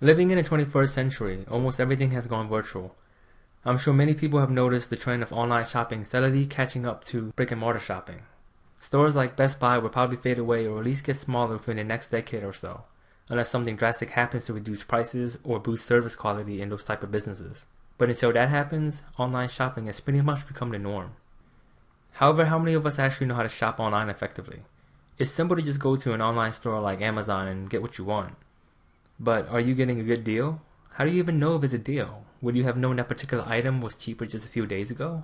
Living in the 21st century, almost everything has gone virtual. I'm sure many people have noticed the trend of online shopping steadily catching up to brick-and-mortar shopping. Stores like Best Buy will probably fade away or at least get smaller within the next decade or so, unless something drastic happens to reduce prices or boost service quality in those type of businesses. But until that happens, online shopping has pretty much become the norm. However, how many of us actually know how to shop online effectively? It's simple to just go to an online store like Amazon and get what you want. But are you getting a good deal? How do you even know if it's a deal? Would you have known that particular item was cheaper just a few days ago?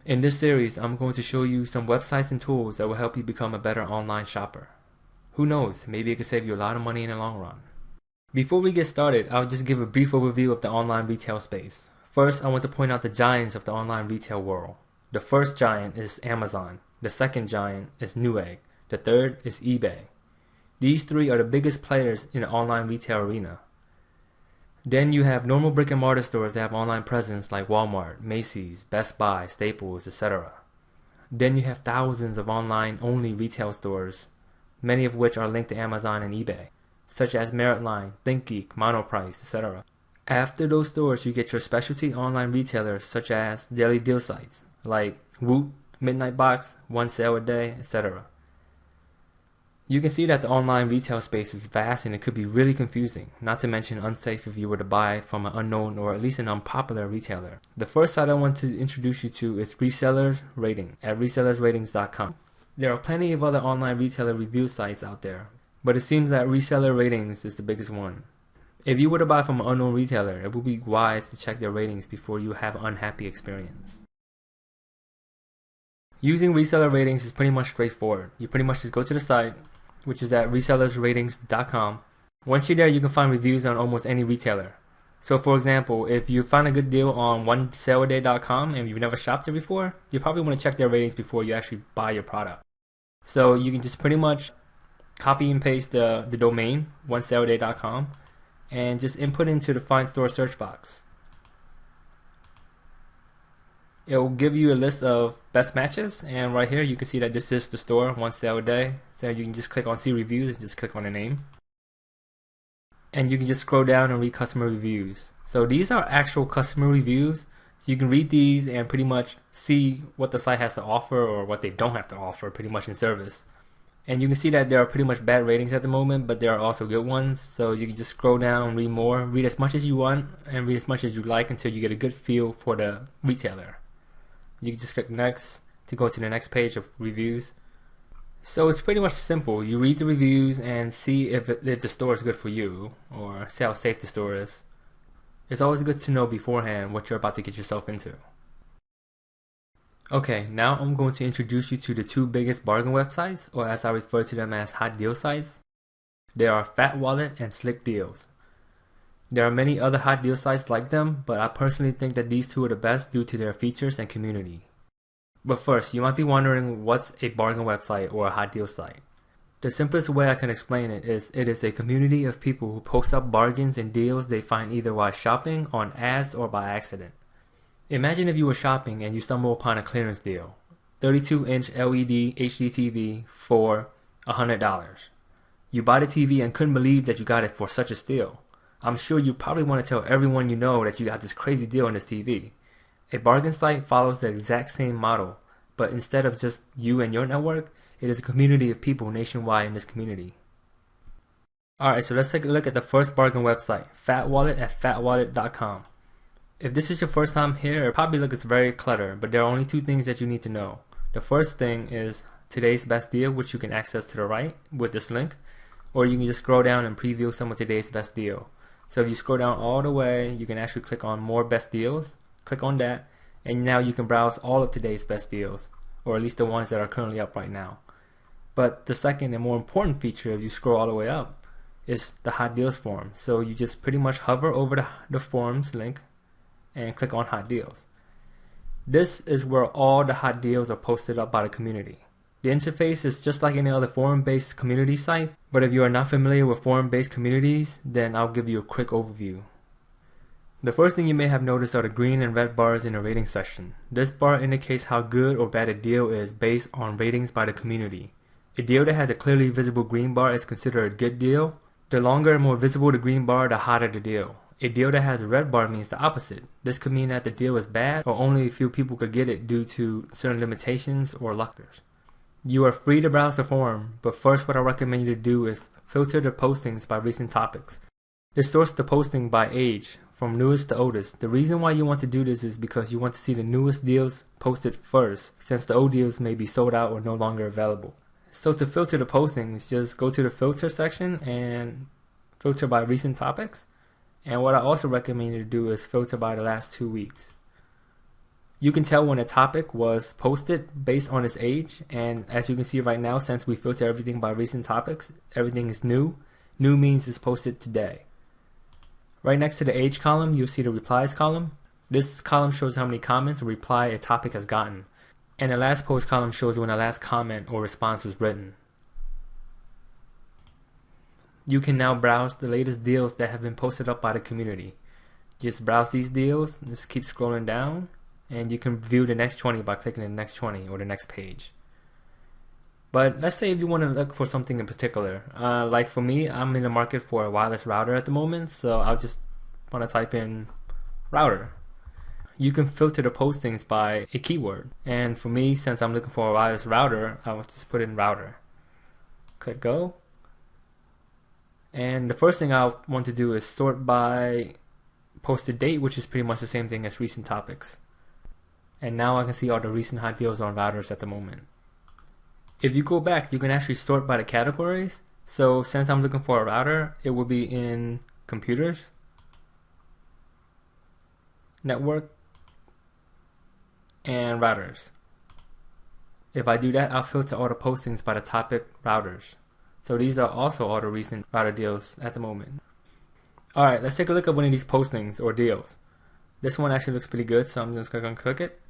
In this series, I'm going to show you some websites and tools that will help you become a better online shopper. Who knows, maybe it could save you a lot of money in the long run. Before we get started, I'll just give a brief overview of the online retail space. First, I want to point out the giants of the online retail world. The first giant is Amazon. The second giant is Newegg. The third is eBay. These three are the biggest players in the online retail arena. Then you have normal brick and mortar stores that have online presence like Walmart, Macy's, Best Buy, Staples, etc. Then you have thousands of online-only retail stores, many of which are linked to Amazon and eBay, such as Meritline, ThinkGeek, Monoprice, etc. After those stores, you get your specialty online retailers such as daily deal sites like Woot, Midnight Box, One Sale a Day, etc. You can see that the online retail space is vast and it could be really confusing, not to mention unsafe if you were to buy from an unknown or at least an unpopular retailer. The first site I want to introduce you to is Resellers Rating at resellersratings.com. There are plenty of other online retailer review sites out there, but it seems that Reseller Ratings is the biggest one. If you were to buy from an unknown retailer, it would be wise to check their ratings before you have an unhappy experience. Using Reseller Ratings is pretty much straightforward. You pretty much just go to the site, which is at resellersratings.com. Once you're there, you can find reviews on almost any retailer. So for example, if you find a good deal on onesaleaday.com and you've never shopped there before, you probably want to check their ratings before you actually buy your product. So you can just pretty much copy and paste the domain, onesaleaday.com, and just input into the Find Store search box. It will give you a list of best matches, and right here you can see that this is the store, One Sale a Day. So you can just click on see reviews and just click on the name. And you can just scroll down and read customer reviews. So these are actual customer reviews. So you can read these and pretty much see what the site has to offer or what they don't have to offer pretty much in service. And you can see that there are pretty much bad ratings at the moment, but there are also good ones. So you can just scroll down and read more, read as much as you want and read as much as you like until you get a good feel for the retailer. You can just click next to go to the next page of reviews. So it's pretty much simple. You read the reviews and see if the store is good for you or see how safe the store is. It's always good to know beforehand what you're about to get yourself into. Okay, now I'm going to introduce you to the two biggest bargain websites, or as I refer to them as hot deal sites. They are FatWallet and SlickDeals. There are many other hot deal sites like them, but I personally think that these two are the best due to their features and community. But first, you might be wondering what's a bargain website or a hot deal site. The simplest way I can explain it is a community of people who post up bargains and deals they find either while shopping, on ads, or by accident. Imagine if you were shopping and you stumble upon a clearance deal. 32-inch LED HD TV for $100. You buy the TV and couldn't believe that you got it for such a steal. I'm sure you probably want to tell everyone you know that you got this crazy deal on this TV. A bargain site follows the exact same model, but instead of just you and your network, it is a community of people nationwide in this community. Alright, so let's take a look at the first bargain website, FatWallet at FatWallet.com. If this is your first time here, it probably looks very cluttered, but there are only two things that you need to know. The first thing is today's best deal, which you can access to the right with this link, or you can just scroll down and preview some of today's best deal. So if you scroll down all the way, you can actually click on more best deals, click on that, and now you can browse all of today's best deals, or at least the ones that are currently up right now. But the second and more important feature, if you scroll all the way up, is the hot deals form. So you just pretty much hover over the forms link and click on hot deals. This is where all the hot deals are posted up by the community. The interface is just like any other forum-based community site, but if you are not familiar with forum-based communities, then I'll give you a quick overview. The first thing you may have noticed are the green and red bars in the rating section. This bar indicates how good or bad a deal is based on ratings by the community. A deal that has a clearly visible green bar is considered a good deal. The longer and more visible the green bar, the hotter the deal. A deal that has a red bar means the opposite. This could mean that the deal is bad or only a few people could get it due to certain limitations or luck. You are free to browse the forum, but first what I recommend you to do is filter the postings by recent topics. This sorts the posting by age, from newest to oldest. The reason why you want to do this is because you want to see the newest deals posted first, since the old deals may be sold out or no longer available. So to filter the postings, just go to the filter section and filter by recent topics. And what I also recommend you to do is filter by the last 2 weeks. You can tell when a topic was posted based on its age, and as you can see right now, since we filter everything by recent topics, everything is new. New means it's posted today. Right next to the age column, you'll see the replies column. This column shows how many comments or reply a topic has gotten. And the last post column shows when the last comment or response was written. You can now browse the latest deals that have been posted up by the community. Just browse these deals, just keep scrolling down, and you can view the next 20 by clicking the next 20 or the next page. But let's say if you want to look for something in particular, like for me, I'm in the market for a wireless router at the moment, so I'll just want to type in router. You can filter the postings by a keyword, and for me, since I'm looking for a wireless router, I'll just put in router. Click go. And the first thing I want to do is sort by posted date, which is pretty much the same thing as recent topics. And now I can see all the recent hot deals on routers at the moment. If you go back, you can actually sort by the categories. So since I'm looking for a router, it will be in computers, network, and routers. If I do that, I'll filter all the postings by the topic routers. So these are also all the recent router deals at the moment. Alright, let's take a look at one of these postings or deals. This one actually looks pretty good, so I'm just going to click it.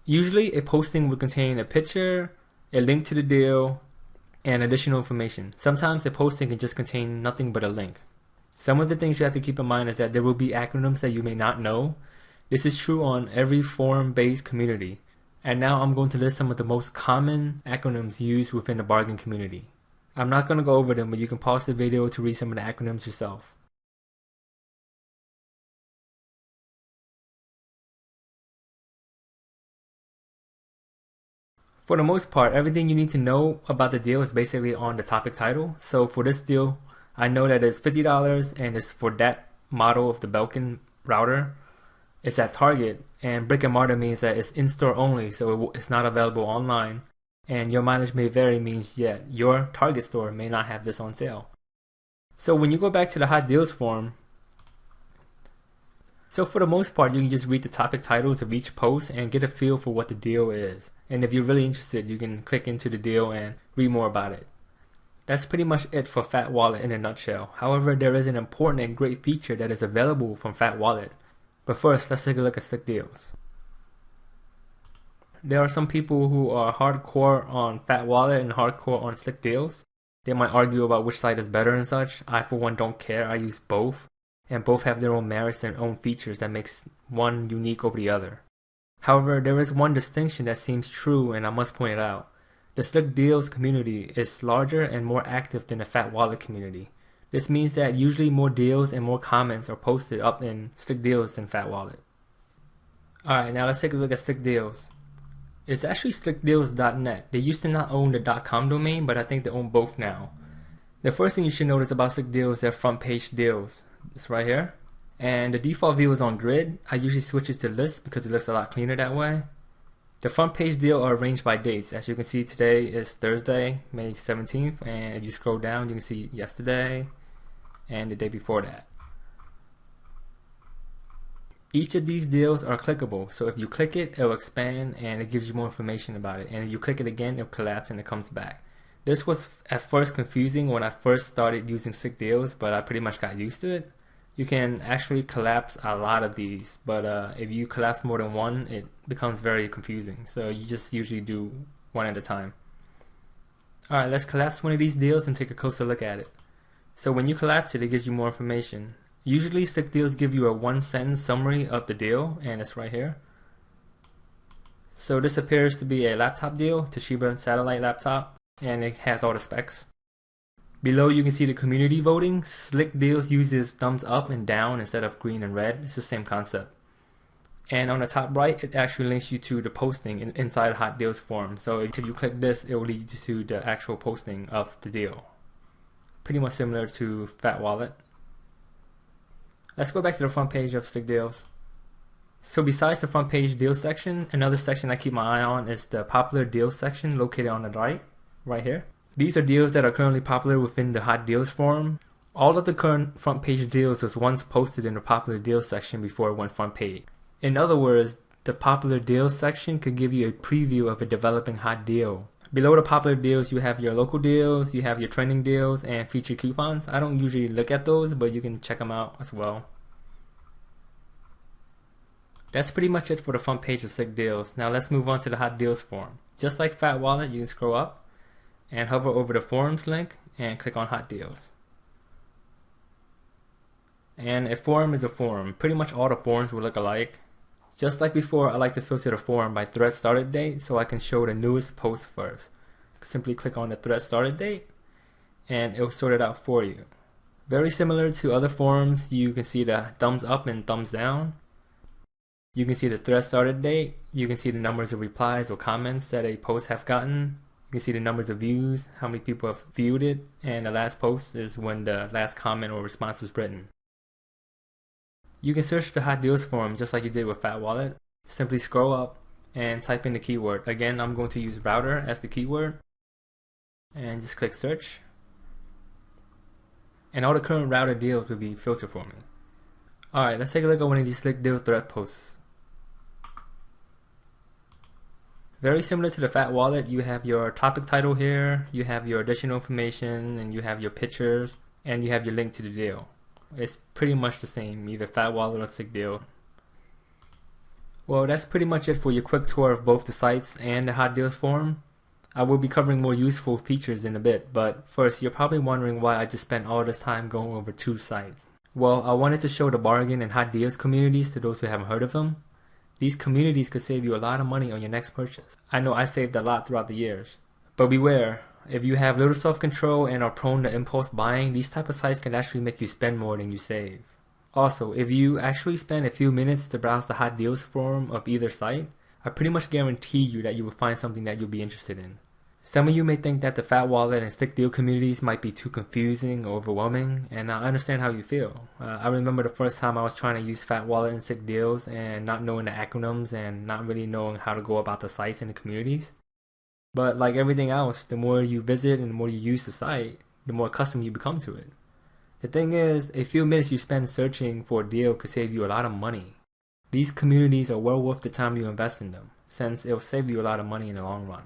Usually a posting will contain a picture, a link to the deal, and additional information. Sometimes a posting can just contain nothing but a link. Some of the things you have to keep in mind is that there will be acronyms that you may not know. This is true on every forum-based community. And now I'm going to list some of the most common acronyms used within the bargain community. I'm not going to go over them, but you can pause the video to read some of the acronyms yourself. For the most part, everything you need to know about the deal is basically on the topic title. So for this deal, I know that it's $50 and it's for that model of the Belkin router. It's at Target, and brick and mortar means that it's in-store only, so it's not available online. And your mileage may vary means yet your Target store may not have this on sale. So when you go back to the hot deals forum, so for the most part, you can just read the topic titles of each post and get a feel for what the deal is. And if you're really interested, you can click into the deal and read more about it. That's pretty much it for FatWallet in a nutshell. However, there is an important and great feature that is available from FatWallet. But first, let's take a look at SlickDeals. There are some people who are hardcore on FatWallet and hardcore on SlickDeals. They might argue about which site is better and such. I for one don't care, I use both. And both have their own merits and own features that makes one unique over the other. However, there is one distinction that seems true and I must point it out. The SlickDeals community is larger and more active than the FatWallet community. This means that usually more deals and more comments are posted up in SlickDeals than FatWallet. Alright, now let's take a look at SlickDeals. It's actually slickdeals.net. They used to not own the .com domain, but I think they own both now. The first thing you should notice about SlickDeals is their front page deals. It's right here. And the default view is on grid. I usually switch it to list because it looks a lot cleaner that way. The front page deal are arranged by dates. As you can see, today is Thursday, May 17th. And if you scroll down, you can see yesterday and the day before that. Each of these deals are clickable. So if you click it, it'll expand and it gives you more information about it. And if you click it again, it'll collapse and it comes back. This was at first confusing when I first started using SlickDeals, but I pretty much got used to it. You can actually collapse a lot of these, but if you collapse more than one, it becomes very confusing. So you just usually do one at a time. Alright, let's collapse one of these deals and take a closer look at it. So when you collapse it, it gives you more information. Usually SlickDeals give you a one-sentence summary of the deal, and it's right here. So this appears to be a laptop deal, Toshiba satellite laptop, and it has all the specs. Below you can see the community voting. SlickDeals uses thumbs up and down instead of green and red. It's the same concept. And on the top right, it actually links you to the posting inside Hot Deals forum. So if you click this, it will lead you to the actual posting of the deal. Pretty much similar to FatWallet. Let's go back to the front page of SlickDeals. So besides the front page deal section, another section I keep my eye on is the popular deals section located on the right here. These are deals that are currently popular within the Hot Deals forum. All of the current front page deals was once posted in the popular deals section before it went front page. In other words, the popular deals section could give you a preview of a developing hot deal. Below the popular deals, you have your local deals, you have your trending deals, and featured coupons. I don't usually look at those, but you can check them out as well. That's pretty much it for the front page of SlickDeals. Now let's move on to the Hot Deals forum. Just like FatWallet, you can scroll up and hover over the forums link and click on Hot Deals. And a forum is a forum. Pretty much all the forums will look alike. Just like before, I like to filter the forum by thread started date so I can show the newest post first. Simply click on the thread started date and it will sort it out for you. Very similar to other forums, you can see the thumbs up and thumbs down. You can see the thread started date. You can see the numbers of replies or comments that a post have gotten. You can see the numbers of views, how many people have viewed it, and the last post is when the last comment or response was written. You can search the Hot Deals forum just like you did with FatWallet. Simply scroll up and type in the keyword. Again, I'm going to use router as the keyword. And just click search. And all the current router deals will be filtered for me. Alright, let's take a look at one of these SlickDeals thread posts. Very similar to the FatWallet, you have your topic title here, you have your additional information, and you have your pictures, and you have your link to the deal. It's pretty much the same, either FatWallet or SlickDeal. Well, that's pretty much it for your quick tour of both the sites and the Hot Deals forum. I will be covering more useful features in a bit, but first, you're probably wondering why I just spent all this time going over two sites. Well, I wanted to show the bargain and Hot Deals communities to those who haven't heard of them. These communities could save you a lot of money on your next purchase. I know I saved a lot throughout the years. But beware, if you have little self-control and are prone to impulse buying, these type of sites can actually make you spend more than you save. Also, if you actually spend a few minutes to browse the Hot Deals forum of either site, I pretty much guarantee you that you will find something that you'll be interested in. Some of you may think that the FatWallet and SlickDeal communities might be too confusing or overwhelming, and I understand how you feel. I remember the first time I was trying to use FatWallet and SlickDeals and not knowing the acronyms and not really knowing how to go about the sites and the communities. But like everything else, the more you visit and the more you use the site, the more accustomed you become to it. The thing is, a few minutes you spend searching for a deal could save you a lot of money. These communities are well worth the time you invest in them, since it will save you a lot of money in the long run.